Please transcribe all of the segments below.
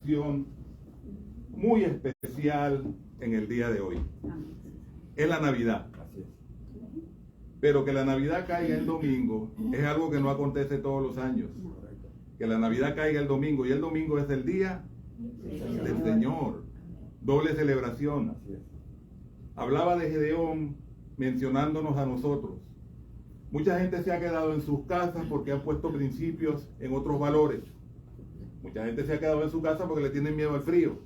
celebración muy especial en el día de hoy. Es la Navidad. Pero que la Navidad caiga el domingo es algo que no acontece todos los años. Que la Navidad caiga el domingo, y el domingo es el día del Señor. Doble celebración. Hablaba de Gedeón mencionándonos a nosotros. Mucha gente se ha quedado en sus casas porque han puesto principios en otros valores. Mucha gente se ha quedado en su casa porque le tienen miedo al frío.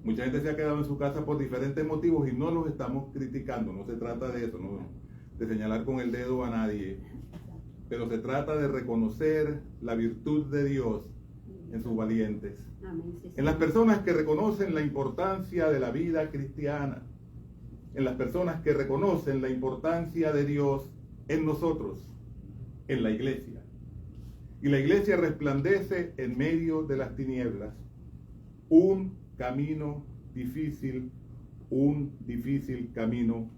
Mucha gente se ha quedado en su casa por diferentes motivos y no los estamos criticando. No se trata de eso, no de señalar con el dedo a nadie. Pero se trata de reconocer la virtud de Dios en sus valientes. En las personas que reconocen la importancia de la vida cristiana. En las personas que reconocen la importancia de Dios en nosotros, en la iglesia. Y la iglesia resplandece en medio de las tinieblas. Un camino difícil, un difícil camino.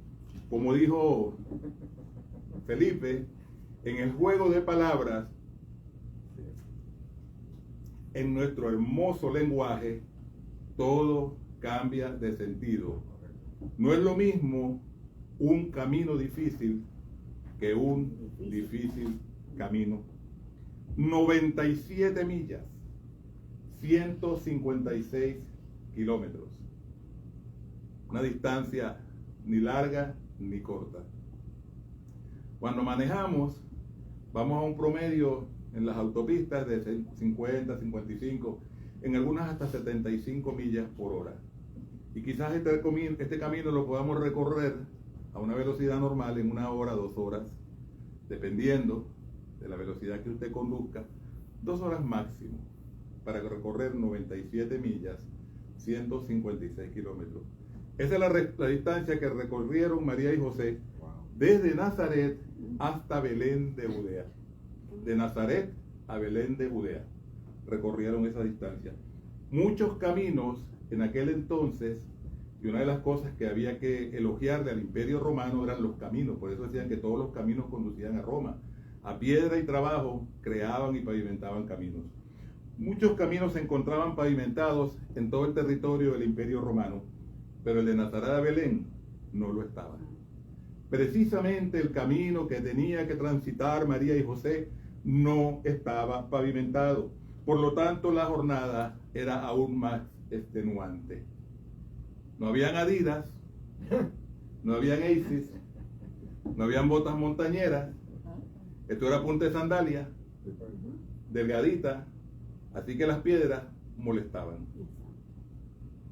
Como dijo Felipe, en el juego de palabras, en nuestro hermoso lenguaje, todo cambia de sentido. No es lo mismo un camino difícil que un difícil camino. 97 millas, 156 kilómetros. Una distancia ni larga ni corta. Cuando manejamos, vamos a un promedio en las autopistas de 50, 55, en algunas hasta 75 millas por hora. Y quizás este camino lo podamos recorrer a una velocidad normal en 1 hora, 2 horas, dependiendo de la velocidad que usted conduzca, 2 horas máximo para recorrer 97 millas, 156 kilómetros. Esa es la distancia que recorrieron María y José desde Nazaret hasta Belén de Judea. De Nazaret a Belén de Judea recorrieron esa distancia. Muchos caminos en aquel entonces, y una de las cosas que había que elogiarle al Imperio Romano eran los caminos. Por eso decían que todos los caminos conducían a Roma. A piedra y trabajo creaban y pavimentaban caminos. Muchos caminos se encontraban pavimentados en todo el territorio del Imperio Romano, pero el de Nazaret a Belén no lo estaba. Precisamente el camino que tenía que transitar María y José no estaba pavimentado. Por lo tanto, la jornada era aún más extenuante. No habían Adidas, no habían Asics, no habían botas montañeras. Esto era punta de sandalia, delgadita, así que las piedras molestaban.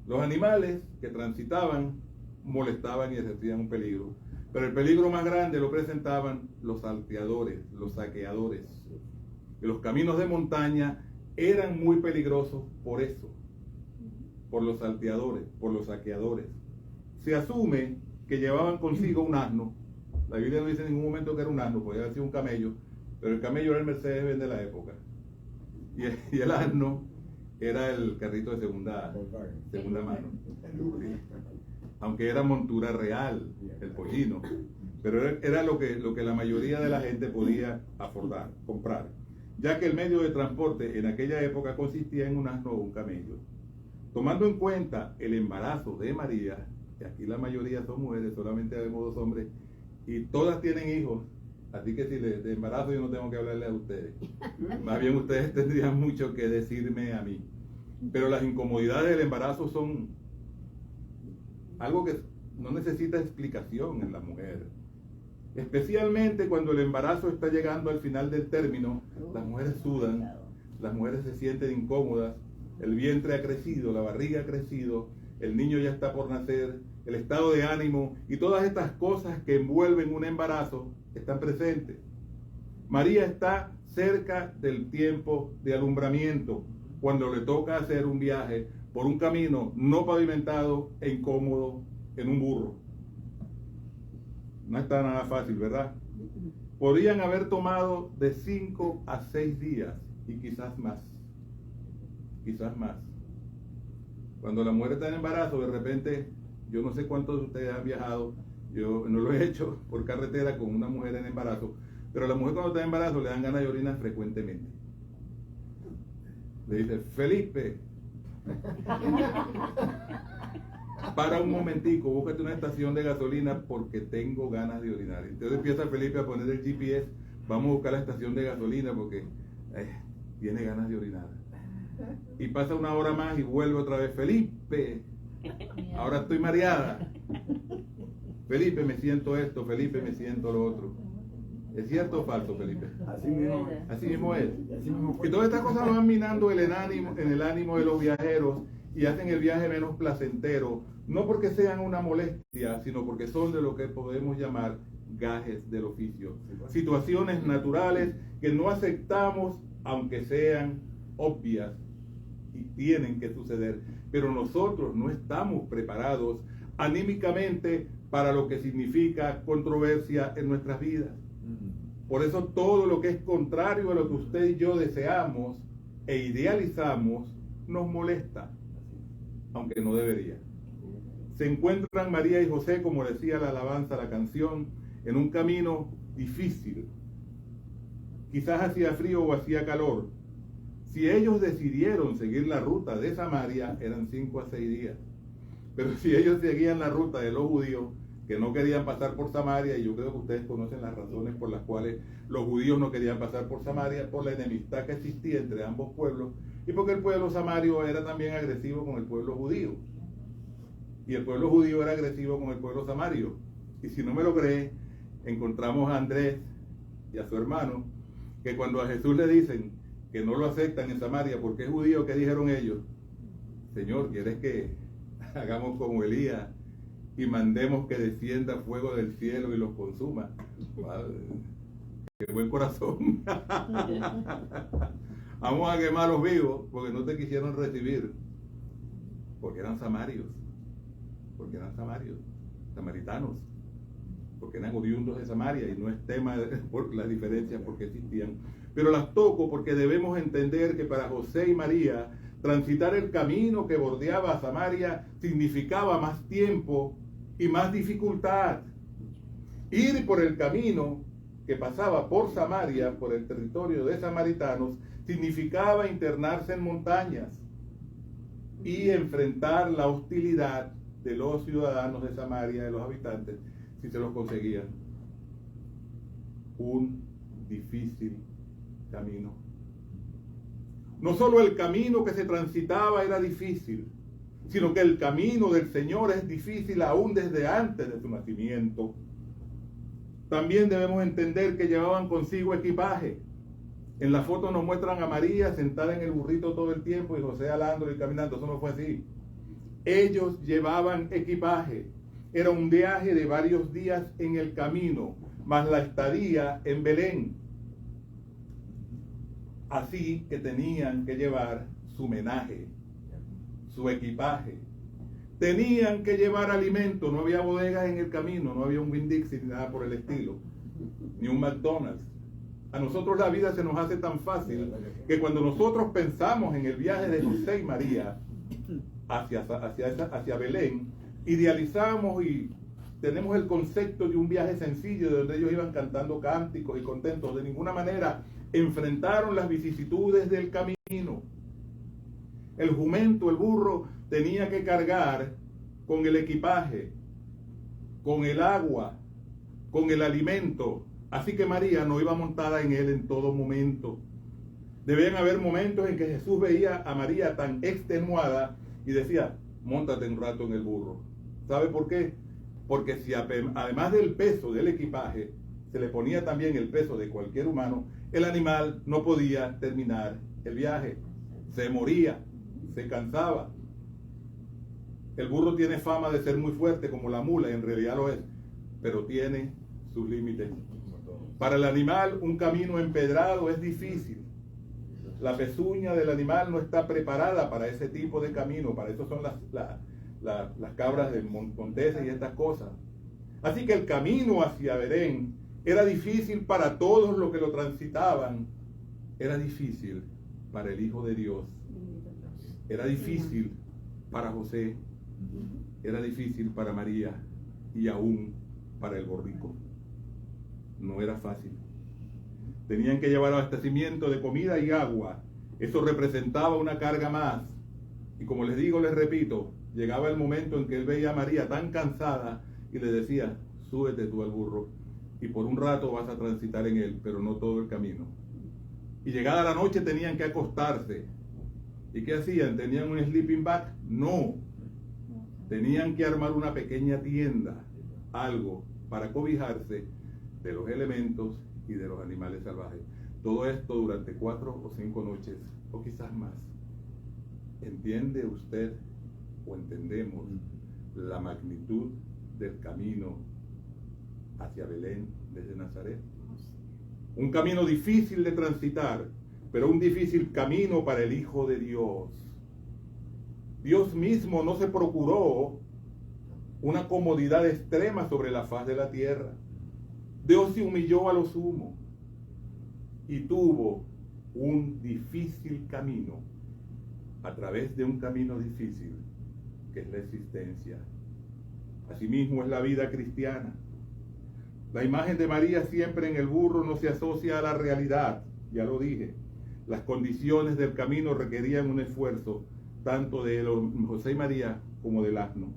Los animales que transitaban molestaban y ejercían un peligro. Pero el peligro más grande lo presentaban los salteadores, los saqueadores. Y los caminos de montaña eran muy peligrosos por eso, por los salteadores, por los saqueadores. Se asume que llevaban consigo un asno. La Biblia no dice en ningún momento que era un asno, podía haber sido un camello, pero el camello era el Mercedes-Benz de la época. Y el asno era el carrito de segunda mano. Aunque era montura real, el pollino, pero era lo que la mayoría de la gente podía afordar, comprar, ya que el medio de transporte en aquella época consistía en un asno o un camello. Tomando en cuenta el embarazo de María, que aquí la mayoría son mujeres, solamente vemos 2 hombres, y todas tienen hijos, así que si de embarazo yo no tengo que hablarle a ustedes, más bien ustedes tendrían mucho que decirme a mí. Pero las incomodidades del embarazo son algo que no necesita explicación en la mujer. Especialmente cuando el embarazo está llegando al final del término, las mujeres sudan, las mujeres se sienten incómodas, el vientre ha crecido, la barriga ha crecido, el niño ya está por nacer, el estado de ánimo y todas estas cosas que envuelven un embarazo están presentes. María está cerca del tiempo de alumbramiento, cuando le toca hacer un viaje por un camino no pavimentado e incómodo en un burro. No está nada fácil, ¿verdad? Podrían haber tomado de 5 a 6 días y quizás más. Quizás más. Cuando la mujer está en embarazo, de repente, yo no sé cuántos de ustedes han viajado, yo no lo he hecho por carretera con una mujer en embarazo, pero la mujer cuando está en embarazo le dan ganas de orinar frecuentemente. Le dice, Felipe, Para un momentico, búscate una estación de gasolina porque tengo ganas de orinar. Entonces empieza Felipe a poner el GPS, vamos a buscar la estación de gasolina porque tiene ganas de orinar. Y pasa una hora más y vuelve otra vez, Felipe, ahora estoy mareada. Felipe, me siento esto, Felipe, me siento lo otro. ¿Es cierto o falso, Felipe? Así mismo es. Así mismo es. Así mismo Y todas estas cosas van minando en el ánimo de los viajeros y hacen el viaje menos placentero, no porque sean una molestia, sino porque son de lo que podemos llamar gajes del oficio. Situaciones naturales que no aceptamos, aunque sean obvias y tienen que suceder, pero nosotros no estamos preparados anímicamente para lo que significa controversia en nuestras vidas. Por eso todo lo que es contrario a lo que usted y yo deseamos e idealizamos nos molesta, aunque no debería. Se encuentran María y José, como decía la alabanza, la canción, en un camino difícil. Quizás hacía frío o hacía calor. Si ellos decidieron seguir la ruta de Samaria, eran 5 a 6 días. Pero si ellos seguían la ruta de los judíos, que no querían pasar por Samaria, y yo creo que ustedes conocen las razones por las cuales los judíos no querían pasar por Samaria, por la enemistad que existía entre ambos pueblos, y porque el pueblo samario era también agresivo con el pueblo judío, y el pueblo judío era agresivo con el pueblo samario. Y si no me lo cree, encontramos a Andrés y a su hermano, que cuando a Jesús le dicen que no lo aceptan en Samaria porque es judío, ¿qué dijeron ellos? Señor, ¿quieres que hagamos como Elías y mandemos que descienda fuego del cielo y los consuma? ¡Qué buen corazón! Vamos a quemarlos vivos porque no te quisieron recibir, porque eran samarios, samaritanos, porque eran oriundos de Samaria, y no es tema por las diferencias porque existían, pero las toco porque debemos entender que para José y María transitar el camino que bordeaba a Samaria significaba más tiempo y más dificultad. Ir por el camino que pasaba por Samaria, por el territorio de samaritanos, significaba internarse en montañas y enfrentar la hostilidad de los ciudadanos de Samaria, de los habitantes, si se los conseguían. Un difícil camino. No solo el camino que se transitaba era difícil, sino que el camino del Señor es difícil aún desde antes de su nacimiento. También debemos entender que llevaban consigo equipaje. En la foto nos muestran a María sentada en el burrito todo el tiempo y José alando y caminando. Eso no fue así. Ellos llevaban equipaje. Era un viaje de varios días en el camino, más la estadía en Belén. Así que tenían que llevar su menaje, su equipaje. Tenían que llevar alimento. No había bodegas en el camino, no había un Winn-Dixie ni nada por el estilo, ni un McDonald's. A nosotros la vida se nos hace tan fácil que cuando nosotros pensamos en el viaje de José y María hacia Belén, idealizamos y tenemos el concepto de un viaje sencillo de donde ellos iban cantando cánticos y contentos. De ninguna manera enfrentaron las vicisitudes del camino. El jumento, el burro, tenía que cargar con el equipaje, con el agua, con el alimento. Así que María no iba montada en él en todo momento. Debían haber momentos en que Jesús veía a María tan extenuada y decía, móntate un rato en el burro. ¿Sabe por qué? Porque si además del peso del equipaje se le ponía también el peso de cualquier humano, el animal no podía terminar el viaje. Se moría, se cansaba. El burro tiene fama de ser muy fuerte como la mula, y en realidad lo es, pero tiene sus límites. Para el animal, un camino empedrado es difícil. La pezuña del animal no está preparada para ese tipo de camino. Para eso son las cabras de monteses y estas cosas. Así que el camino hacia Belén era difícil para todos los que lo transitaban. Era difícil para el Hijo de Dios. Era difícil para José. Era difícil para María y aún para el borrico. No era fácil. Tenían que llevar abastecimiento de comida y agua. Eso representaba una carga más. Y como les digo, les repito, llegaba el momento en que él veía a María tan cansada y le decía, súbete tú al burro y por un rato vas a transitar en él, pero no todo el camino. Y llegada la noche tenían que acostarse. ¿Y qué hacían? ¿Tenían un sleeping bag? No. Tenían que armar una pequeña tienda, algo para cobijarse de los elementos y de los animales salvajes. Todo esto durante 4 o 5 noches, o quizás más. ¿Entiende usted o entendemos la magnitud del camino hacia Belén desde Nazaret? Un camino difícil de transitar, pero un difícil camino para el Hijo de Dios. Dios mismo no se procuró una comodidad extrema sobre la faz de la tierra. Dios se humilló a lo sumo y tuvo un difícil camino a través de un camino difícil que es la existencia. Asimismo es la vida cristiana. La imagen de María siempre en el burro no se asocia a la realidad, ya lo dije. Las condiciones del camino requerían un esfuerzo tanto de José y María como del asno.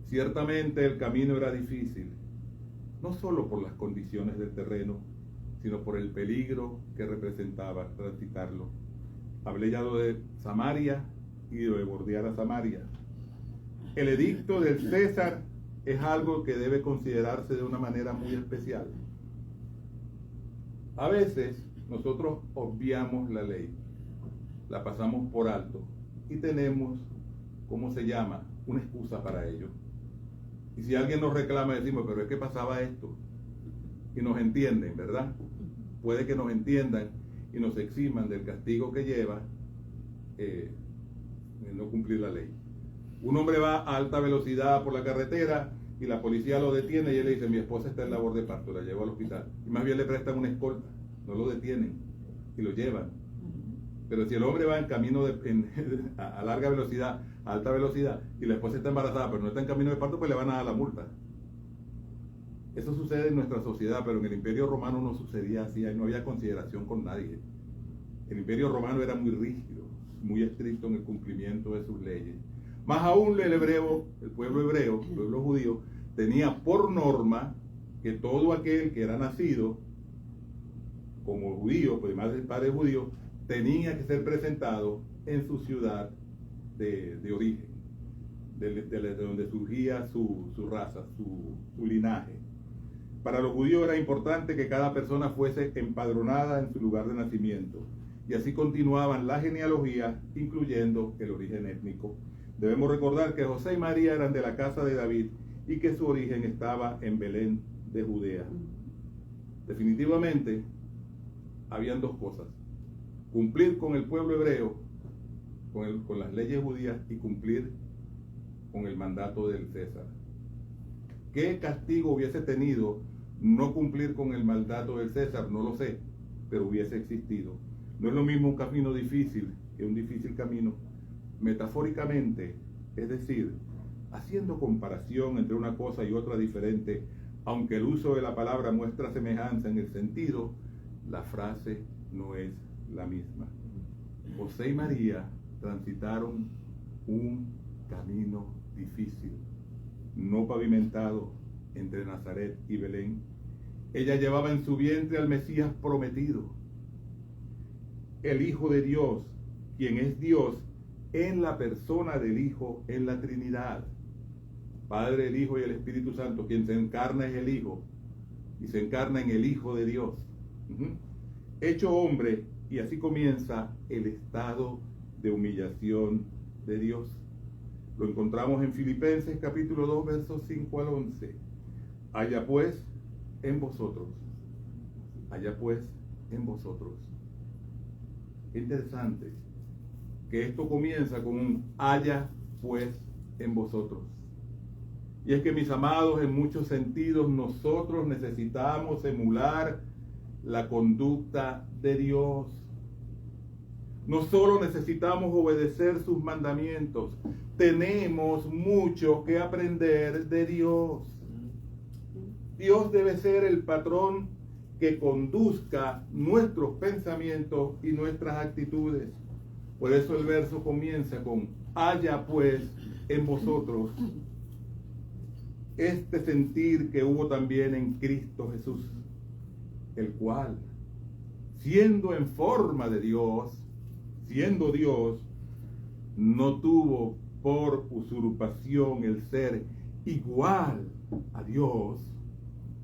Ciertamente el camino era difícil, no solo por las condiciones del terreno, sino por el peligro que representaba transitarlo. Hablé ya de Samaria y de bordear a Samaria. El edicto del César es algo que debe considerarse de una manera muy especial. A veces nosotros obviamos la ley, la pasamos por alto y tenemos, ¿cómo se llama?, una excusa para ello. Y si alguien nos reclama, decimos, pero es que pasaba esto. Y nos entienden, ¿verdad? Puede que nos entiendan y nos eximan del castigo que lleva no cumplir la ley. Un hombre va a alta velocidad por la carretera y la policía lo detiene y él le dice, mi esposa está en labor de parto, la llevo al hospital. Y más bien le prestan una escolta, no lo detienen y lo llevan. Pero si el hombre va en camino a larga velocidad, a alta velocidad, y la esposa está embarazada, pero no está en camino de parto, pues le van a dar la multa. Eso sucede en nuestra sociedad, pero en el Imperio Romano no sucedía así, ahí no había consideración con nadie. El Imperio Romano era muy rígido, muy estricto en el cumplimiento de sus leyes. Más aún el pueblo hebreo, el pueblo judío, tenía por norma que todo aquel que era nacido como judío, pues más del padre judío, tenía que ser presentado en su ciudad de origen, de donde surgía su raza, su linaje. Para los judíos era importante que cada persona fuese empadronada en su lugar de nacimiento, y así continuaban la genealogía, incluyendo el origen étnico. Debemos recordar que José y María eran de la casa de David y que su origen estaba en Belén de Judea. Definitivamente, habían dos cosas: cumplir con el pueblo hebreo, con las leyes judías, y cumplir con el mandato del César. ¿Qué castigo hubiese tenido no cumplir con el mandato del César? No lo sé, pero hubiese existido. No es lo mismo un camino difícil que un difícil camino. Metafóricamente, es decir, haciendo comparación entre una cosa y otra diferente, aunque el uso de la palabra muestra semejanza en el sentido, la frase no es la misma. José y María transitaron un camino difícil, no pavimentado, entre Nazaret y Belén. Ella llevaba en su vientre al Mesías prometido, el Hijo de Dios, quien es Dios en la persona del Hijo en la Trinidad. Padre, el Hijo y el Espíritu Santo. Quien se encarna es el Hijo y se encarna en el Hijo de Dios. Hecho hombre, y así comienza el estado de humillación de Dios. Lo encontramos en Filipenses capítulo 2, versos 5 al 11. Haya pues en vosotros. Haya pues en vosotros. Qué interesante que esto comienza con un haya pues en vosotros. Y es que, mis amados, en muchos sentidos nosotros necesitamos emular la conducta de Dios. No solo necesitamos obedecer sus mandamientos, tenemos mucho que aprender de Dios. Dios debe ser el patrón que conduzca nuestros pensamientos y nuestras actitudes. Por eso el verso comienza con: haya pues en vosotros este sentir que hubo también en Cristo Jesús, el cual, siendo en forma de Dios, siendo Dios, no tuvo por usurpación el ser igual a Dios,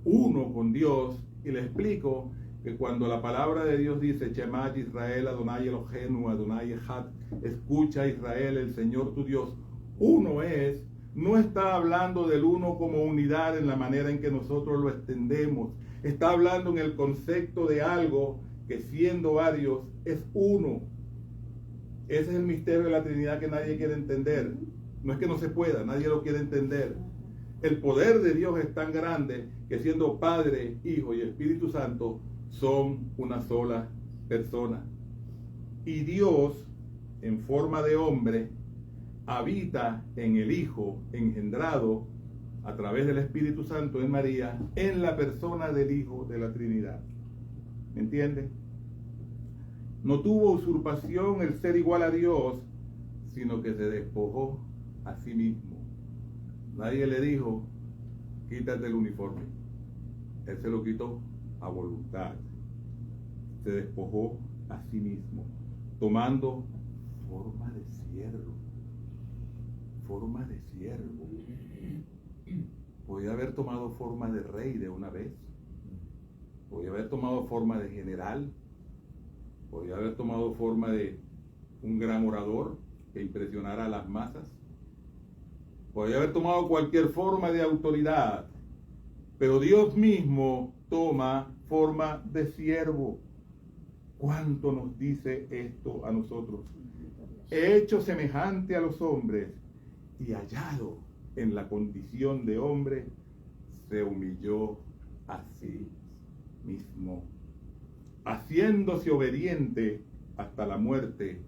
uno con Dios. Y le explico que cuando la palabra de Dios dice: Shema Israel, Adonai Eloheinu, Adonai Echad, escucha Israel, el Señor tu Dios, uno es, no está hablando del uno como unidad en la manera en que nosotros lo extendemos. Está hablando en el concepto de algo que, siendo varios, es uno. Ese es el misterio de la Trinidad que nadie quiere entender. No es que no se pueda, nadie lo quiere entender. El poder de Dios es tan grande que, siendo Padre, Hijo y Espíritu Santo, son una sola persona. Y Dios, en forma de hombre, habita en el Hijo engendrado a través del Espíritu Santo en María, en la persona del Hijo de la Trinidad. ¿Me entienden? No tuvo usurpación el ser igual a Dios, sino que se despojó a sí mismo. Nadie le dijo: quítate el uniforme. Él se lo quitó a voluntad. Se despojó a sí mismo, tomando forma de siervo. Forma de siervo. Podía haber tomado forma de rey de una vez. Podía haber tomado forma de general. Podía haber tomado forma de un gran orador que impresionara a las masas. Podía haber tomado cualquier forma de autoridad. Pero Dios mismo toma forma de siervo. ¿Cuánto nos dice esto a nosotros? Hecho semejante a los hombres y hallado en la condición de hombre, se humilló a sí mismo, haciéndose obediente hasta la muerte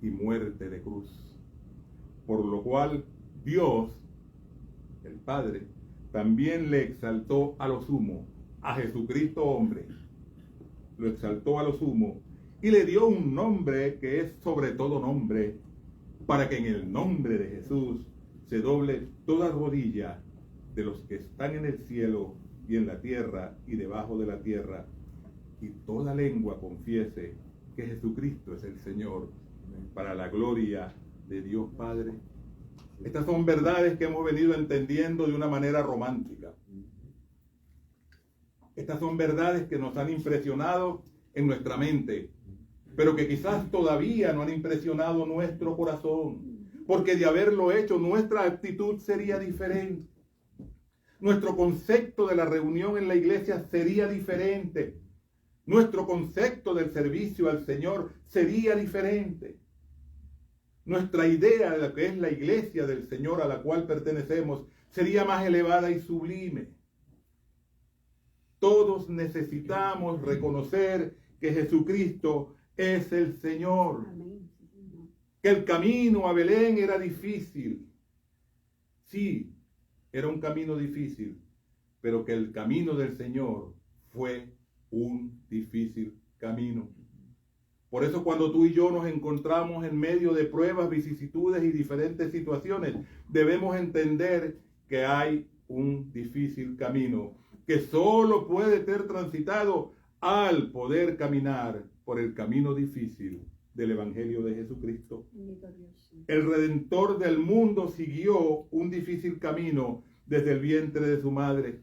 y muerte de cruz. Por lo cual Dios, el Padre, también le exaltó a lo sumo, a Jesucristo hombre, lo exaltó a lo sumo y le dio un nombre que es sobre todo nombre, para que en el nombre de Jesús se doble toda rodilla de los que están en el cielo y en la tierra y debajo de la tierra, y toda lengua confiese que Jesucristo es el Señor, para la gloria de Dios Padre. Estas son verdades que hemos venido entendiendo de una manera romántica. Estas son verdades que nos han impresionado en nuestra mente, pero que quizás todavía no han impresionado nuestro corazón, porque de haberlo hecho, nuestra actitud sería diferente. Nuestro concepto de la reunión en la iglesia sería diferente. Nuestro concepto del servicio al Señor sería diferente. Nuestra idea de lo que es la iglesia del Señor a la cual pertenecemos sería más elevada y sublime. Todos necesitamos reconocer que Jesucristo es el Señor. Que el camino a Belén era difícil. Sí, era un camino difícil, pero que el camino del Señor fue un difícil camino. Por eso, cuando tú y yo nos encontramos en medio de pruebas, vicisitudes y diferentes situaciones, debemos entender que hay un difícil camino que solo puede ser transitado al poder caminar por el camino difícil del Evangelio de Jesucristo. El Redentor del mundo siguió un difícil camino desde el vientre de su madre.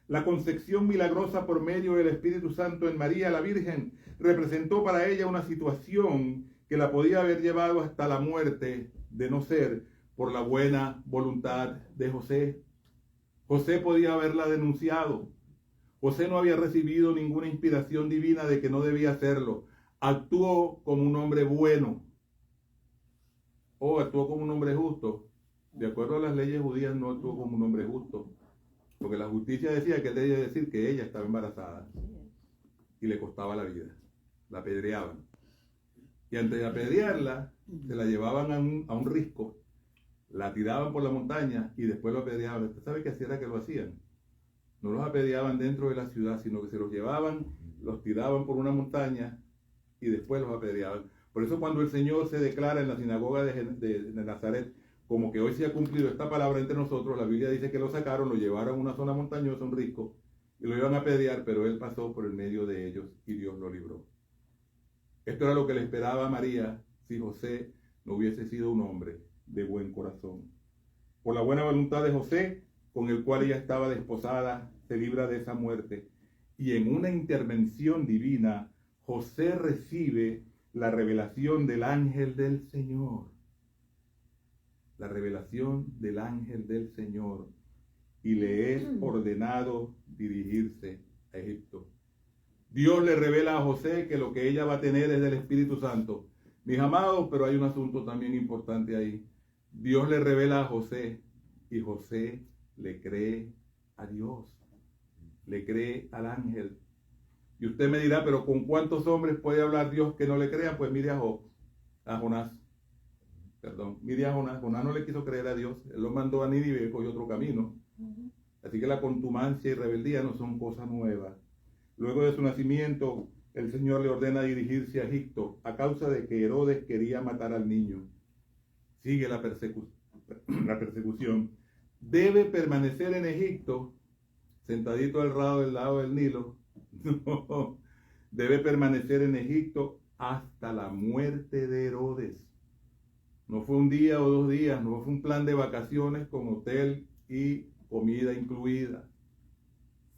La concepción milagrosa por medio del Espíritu Santo en María la Virgen representó para ella una situación que la podía haber llevado hasta la muerte, de no ser por la buena voluntad de José. José podía haberla denunciado. José no había recibido ninguna inspiración divina de que no debía hacerlo. Actuó como un hombre bueno. Actuó como un hombre justo. De acuerdo a las leyes judías, no actuó como un hombre justo. Porque la justicia decía que él debía decir que ella estaba embarazada. Y le costaba la vida. La apedreaban. Y antes de apedrearla, se la llevaban a un risco. La tiraban por la montaña y después lo apedreaban. ¿Usted sabe qué así era que lo hacían? No los apedreaban dentro de la ciudad, sino que se los llevaban, los tiraban por una montaña y después los apedreaban. Por eso cuando el Señor se declara en la sinagoga de Nazaret, como que hoy se ha cumplido esta palabra entre nosotros, la Biblia dice que lo sacaron, lo llevaron a una zona montañosa, un risco, y lo iban a apedrear, pero él pasó por el medio de ellos y Dios lo libró. Esto era lo que le esperaba a María si José no hubiese sido un hombre de buen corazón. Por la buena voluntad de José, con el cual ella estaba desposada, se libra de esa muerte. Y en una intervención divina, José recibe la revelación del ángel del Señor. La revelación del ángel del Señor. Y le es ordenado dirigirse a Egipto. Dios le revela a José que lo que ella va a tener es del Espíritu Santo. Mis amados, pero hay un asunto también importante ahí. Dios le revela a José y José le cree a Dios. Le cree al ángel. Y usted me dirá, pero ¿con cuántos hombres puede hablar Dios que no le crean? Pues mire a Jonás. Mire a Jonás. Jonás no le quiso creer a Dios. Él lo mandó a Nínive y cogió otro camino. Así que la contumacia y rebeldía no son cosas nuevas. Luego de su nacimiento, el Señor le ordena dirigirse a Egipto a causa de que Herodes quería matar al niño. Sigue la persecución. Debe permanecer en Egipto, sentadito al lado del Nilo. No, debe permanecer en Egipto hasta la muerte de Herodes. No fue un día o 2 días, no fue un plan de vacaciones con hotel y comida incluida.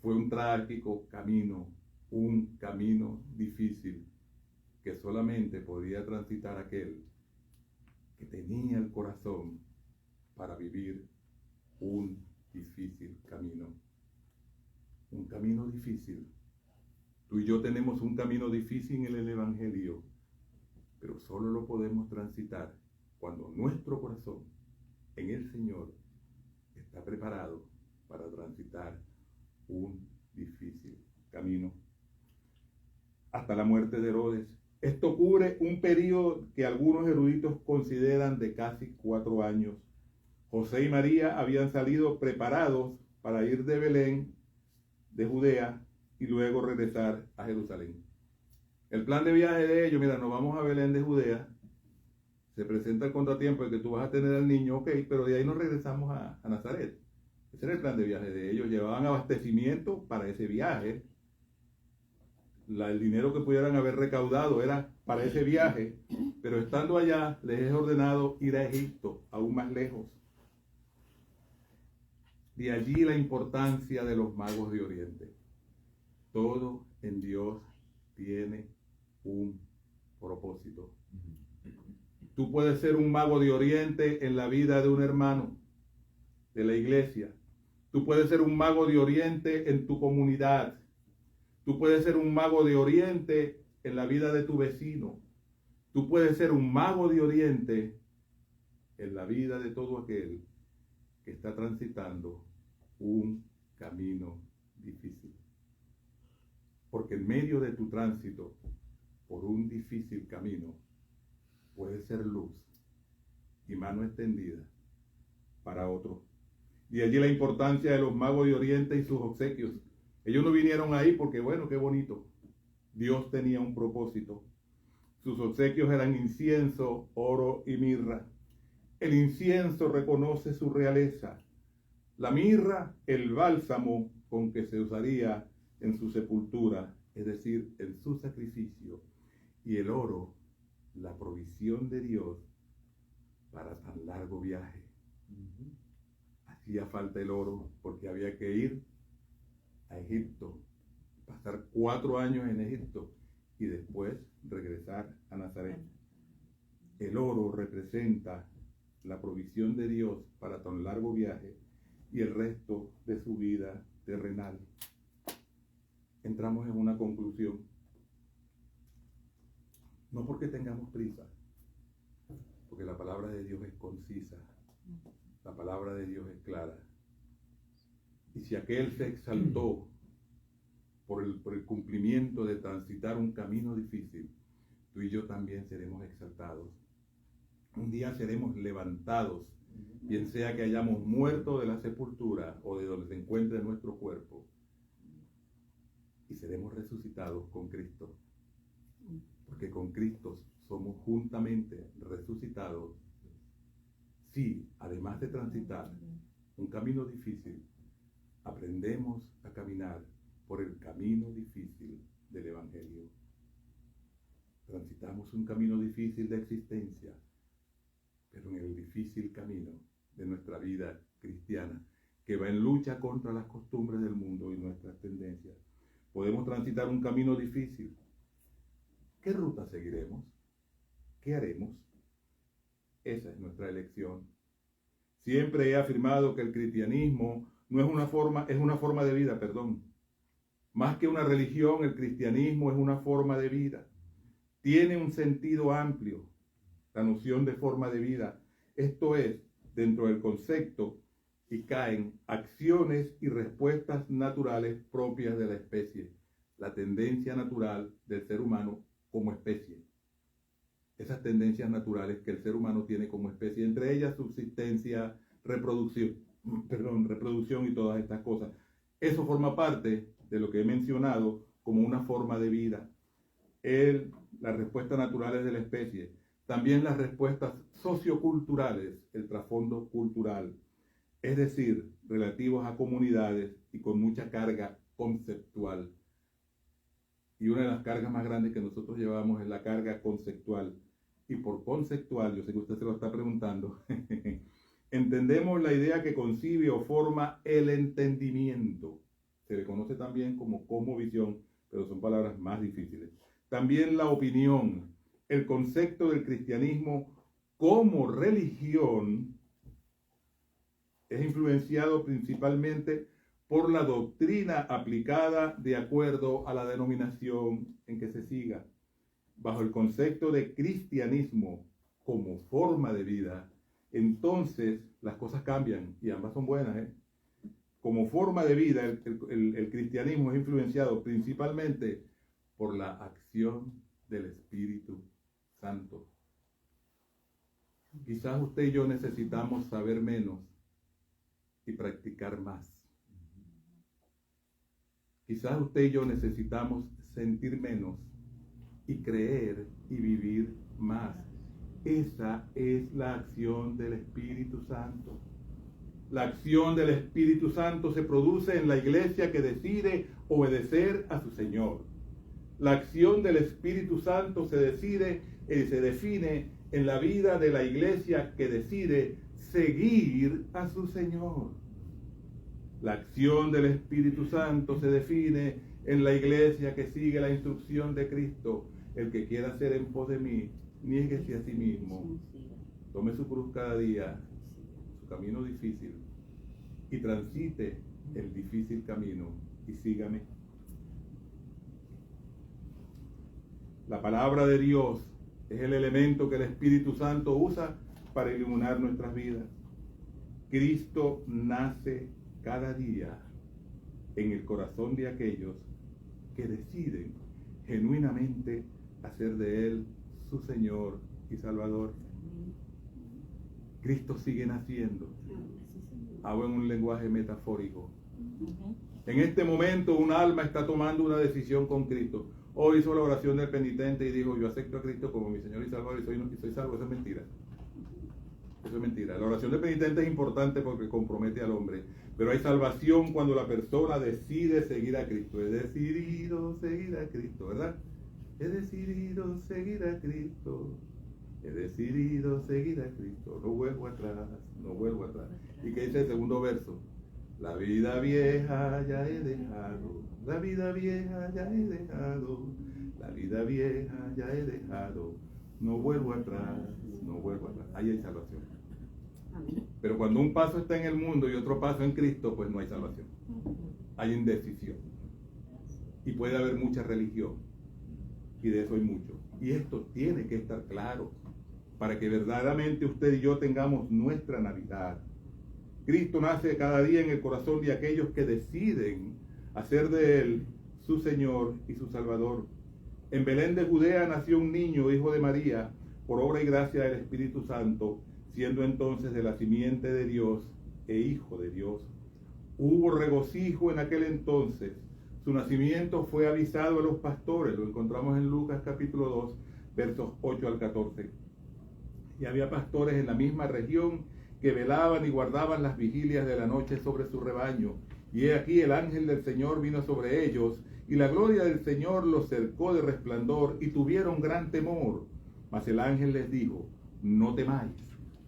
Fue un trágico camino, un camino difícil que solamente podía transitar aquel que tenía el corazón para vivir un difícil camino. Un camino difícil. Tú y yo tenemos un camino difícil en el Evangelio, pero solo lo podemos transitar cuando nuestro corazón en el Señor está preparado para transitar un difícil camino. Hasta la muerte de Herodes. Esto cubre un periodo que algunos eruditos consideran de casi 4 años. José y María habían salido preparados para ir de Belén, de Judea, y luego regresar a Jerusalén. El plan de viaje de ellos, mira, nos vamos a Belén de Judea, se presenta el contratiempo de que tú vas a tener al niño, ok, pero de ahí nos regresamos a Nazaret. Ese era el plan de viaje de ellos. Llevaban abastecimiento para ese viaje. El dinero que pudieran haber recaudado era para ese viaje, pero estando allá les es ordenado ir a Egipto, aún más lejos. De allí la importancia de los magos de Oriente. Todo en Dios tiene un propósito. Tú puedes ser un mago de Oriente en la vida de un hermano de la iglesia. Tú puedes ser un mago de Oriente en tu comunidad. Tú puedes ser un mago de Oriente en la vida de tu vecino. Tú puedes ser un mago de Oriente en la vida de todo aquel que está transitando un camino difícil. Porque en medio de tu tránsito por un difícil camino puede ser luz y mano extendida para otros. Y allí la importancia de los magos de Oriente y sus obsequios. Ellos no vinieron ahí porque, bueno, qué bonito. Dios tenía un propósito. Sus obsequios eran incienso, oro y mirra. El incienso reconoce su realeza. La mirra, el bálsamo con que se usaría en su sepultura, es decir, en su sacrificio. Y el oro, la provisión de Dios para tan largo viaje. Hacía falta el oro porque había que ir a Egipto, pasar 4 años en Egipto y después regresar a Nazaret. El oro representa la provisión de Dios para tan largo viaje y el resto de su vida terrenal. Entramos en una conclusión. No porque tengamos prisa, porque la palabra de Dios es concisa, la palabra de Dios es clara. Y si aquel se exaltó por el cumplimiento de transitar un camino difícil, tú y yo también seremos exaltados. Un día seremos levantados, bien sea que hayamos muerto de la sepultura o de donde se encuentre nuestro cuerpo, y seremos resucitados con Cristo, porque con Cristo somos juntamente resucitados si, además de transitar un camino difícil, aprendemos a caminar por el camino difícil del Evangelio. Transitamos un camino difícil de existencia, pero en el difícil camino de nuestra vida cristiana, que va en lucha contra las costumbres del mundo y nuestras tendencias. Podemos transitar un camino difícil. ¿Qué ruta seguiremos? ¿Qué haremos? Esa es nuestra elección. Siempre he afirmado que el cristianismo no es una forma de vida, perdón. Más que una religión, el cristianismo es una forma de vida. Tiene un sentido amplio, la noción de forma de vida. Esto es, dentro del concepto, y caen acciones y respuestas naturales propias de la especie, la tendencia natural del ser humano como especie. Esas tendencias naturales que el ser humano tiene como especie, entre ellas subsistencia, reproducción y todas estas cosas. Eso forma parte de lo que he mencionado como una forma de vida. Las respuestas naturales de la especie, también las respuestas socioculturales, el trasfondo cultural, es decir, relativos a comunidades y con mucha carga conceptual. Y una de las cargas más grandes que nosotros llevamos es la carga conceptual. Y por conceptual, yo sé que usted se lo está preguntando, entendemos la idea que concibe o forma el entendimiento. Se le conoce también como cosmovisión, pero son palabras más difíciles. También la opinión, el concepto del cristianismo como religión es influenciado principalmente por la doctrina aplicada de acuerdo a la denominación en que se siga. Bajo el concepto de cristianismo como forma de vida, entonces las cosas cambian y ambas son buenas. Como forma de vida, el cristianismo es influenciado principalmente por la acción del Espíritu Santo. Quizás usted y yo necesitamos saber menos y practicar más. Quizás usted y yo necesitamos sentir menos y creer y vivir más. Esa es la acción del Espíritu Santo. La acción del Espíritu Santo se produce en la iglesia que decide obedecer a su Señor. La acción del Espíritu Santo se define en la vida de la iglesia que decide seguir a su Señor. La acción del Espíritu Santo se define en la iglesia que sigue la instrucción de Cristo. El que quiera ser en pos de mí, niéguese a sí mismo, tome su cruz cada día, su camino difícil, y transite el difícil camino y sígame. La palabra de Dios es el elemento que el Espíritu Santo usa para iluminar nuestras vidas. Cristo nace cada día en el corazón de aquellos que deciden genuinamente hacer de Él su Señor y Salvador. Cristo sigue naciendo, hablo en un lenguaje metafórico. En este momento un alma está tomando una decisión con Cristo. Hoy hizo la oración del penitente y dijo: yo acepto a Cristo como mi Señor y Salvador y soy salvo. Eso es mentira. Eso es mentira. La oración del penitente es importante porque compromete al hombre, pero hay salvación cuando la persona decide seguir a Cristo. He decidido seguir a Cristo, ¿verdad? He decidido seguir a Cristo. He decidido seguir a Cristo. No vuelvo atrás, no vuelvo atrás. ¿Y qué dice el segundo verso? La vida vieja ya he dejado, la vida vieja ya he dejado, la vida vieja ya he dejado, no vuelvo atrás, no vuelvo atrás. Ahí hay salvación. Pero cuando un paso está en el mundo y otro paso en Cristo, pues no hay salvación. Hay indecisión. Y puede haber mucha religión. Y de eso hay mucho. Y esto tiene que estar claro para que verdaderamente usted y yo tengamos nuestra Navidad. Cristo nace cada día en el corazón de aquellos que deciden hacer de Él su Señor y su Salvador. En Belén de Judea nació un niño, hijo de María, por obra y gracia del Espíritu Santo, siendo entonces de la simiente de Dios e hijo de Dios. Hubo regocijo en aquel entonces. Su nacimiento fue avisado a los pastores, lo encontramos en Lucas capítulo 2, versos 8 al 14. Y había pastores en la misma región que velaban y guardaban las vigilias de la noche sobre su rebaño. Y he aquí el ángel del Señor vino sobre ellos, y la gloria del Señor los cercó de resplandor, y tuvieron gran temor. Mas el ángel les dijo: no temáis,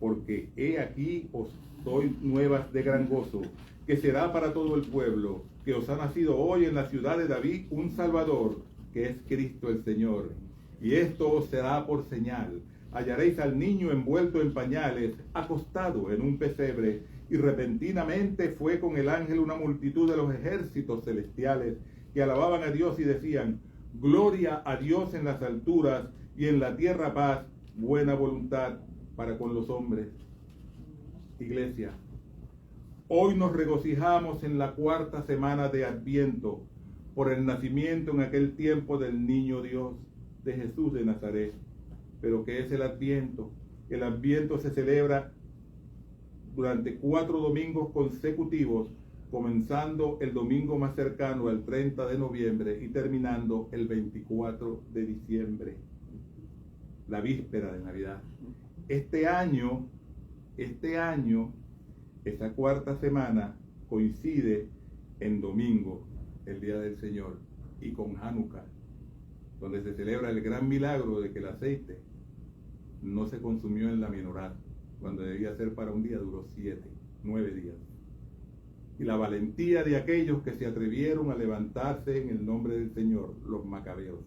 porque he aquí os doy nuevas de gran gozo, que será para todo el pueblo, que os ha nacido hoy en la ciudad de David un Salvador, que es Cristo el Señor. Y esto os será por señal: hallaréis al niño envuelto en pañales, acostado en un pesebre. Y repentinamente fue con el ángel una multitud de los ejércitos celestiales, que alababan a Dios y decían: gloria a Dios en las alturas, y en la tierra paz, buena voluntad para con los hombres. Iglesia, hoy nos regocijamos en la cuarta semana de Adviento, por el nacimiento en aquel tiempo del niño Dios, de Jesús de Nazaret. Pero ¿qué es el Adviento? El Adviento se celebra durante 4 domingos consecutivos, comenzando el domingo más cercano al 30 de noviembre y terminando el 24 de diciembre, la víspera de Navidad. Este año, esta cuarta semana coincide en domingo, el Día del Señor, y con Hanukkah, donde se celebra el gran milagro de que el aceite no se consumió en la menorá, cuando debía ser para un día, duró 9 días. Y la valentía de aquellos que se atrevieron a levantarse en el nombre del Señor, los macabeos.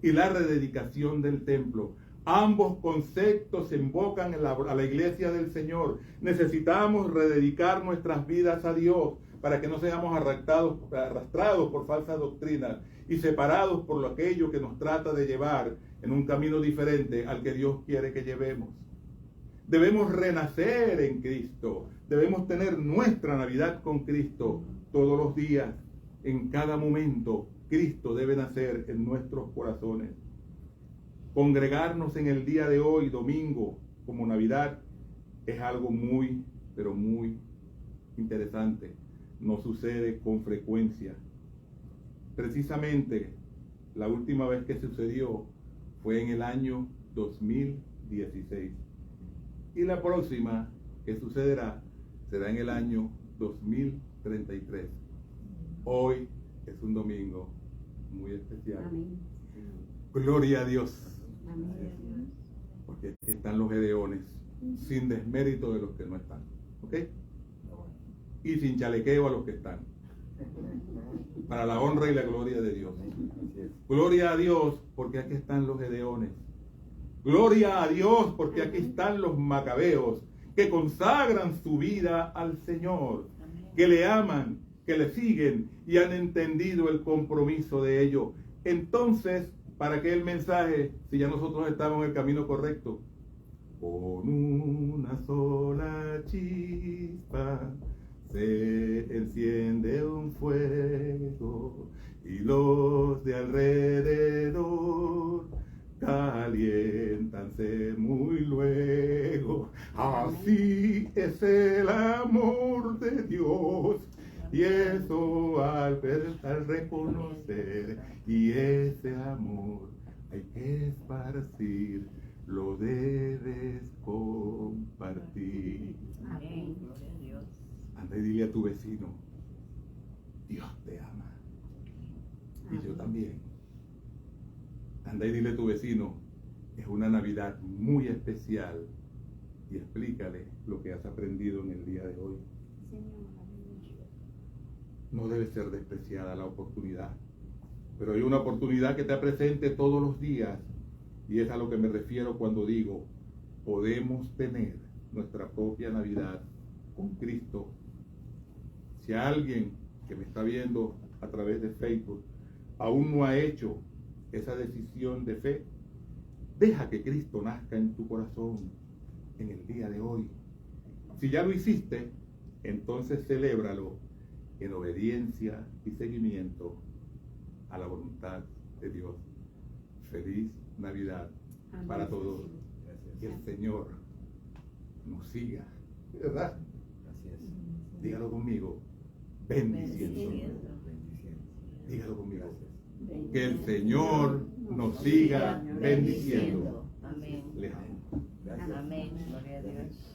Y la rededicación del templo. Ambos conceptos invocan a la iglesia del Señor. Necesitamos rededicar nuestras vidas a Dios para que no seamos arrastrados por falsas doctrinas y separados por aquello que nos trata de llevar en un camino diferente al que Dios quiere que llevemos. Debemos renacer en Cristo. Debemos tener nuestra Navidad con Cristo todos los días. En cada momento, Cristo debe nacer en nuestros corazones. Congregarnos en el día de hoy, domingo, como Navidad, es algo muy, pero muy interesante. No sucede con frecuencia. Precisamente, la última vez que sucedió fue en el año 2016. Y la próxima que sucederá será en el año 2033. Hoy es un domingo muy especial. Amén. Gloria a Dios. Amén. Porque aquí están los gedeones, sin desmérito de los que no están. ¿Ok? Y sin chalequeo a los que están. Para la honra y la gloria de Dios. Gloria a Dios porque aquí están los gedeones. Gloria a Dios porque aquí están los macabeos que consagran su vida al Señor, que le aman, que le siguen y han entendido el compromiso de ello. Entonces, ¿para qué el mensaje si ya nosotros estamos en el camino correcto? Con una sola chispa se enciende un fuego y los de alrededor caliéntanse muy luego. Así es el amor de Dios. Y eso al reconocer, y ese amor hay que esparcir, lo debes compartir. Amén. Anda y dile a tu vecino: Dios te ama. Y yo también. Anda y dile a tu vecino: es una Navidad muy especial. Y explícale lo que has aprendido en el día de hoy. No debe ser despreciada la oportunidad. Pero hay una oportunidad que te presente todos los días. Y es a lo que me refiero cuando digo: podemos tener nuestra propia Navidad con Cristo. Si alguien que me está viendo a través de Facebook aún no ha hecho esa decisión de fe, deja que Cristo nazca en tu corazón en el día de hoy. Si ya lo hiciste, entonces celébralo en obediencia y seguimiento a la voluntad de Dios. Feliz Navidad para todos. Que el Señor nos siga, ¿verdad? Dígalo conmigo: bendiciendo. Dígalo conmigo: que el Señor nos siga bendiciendo. Amén. Les amo. Amén. Gloria a Dios.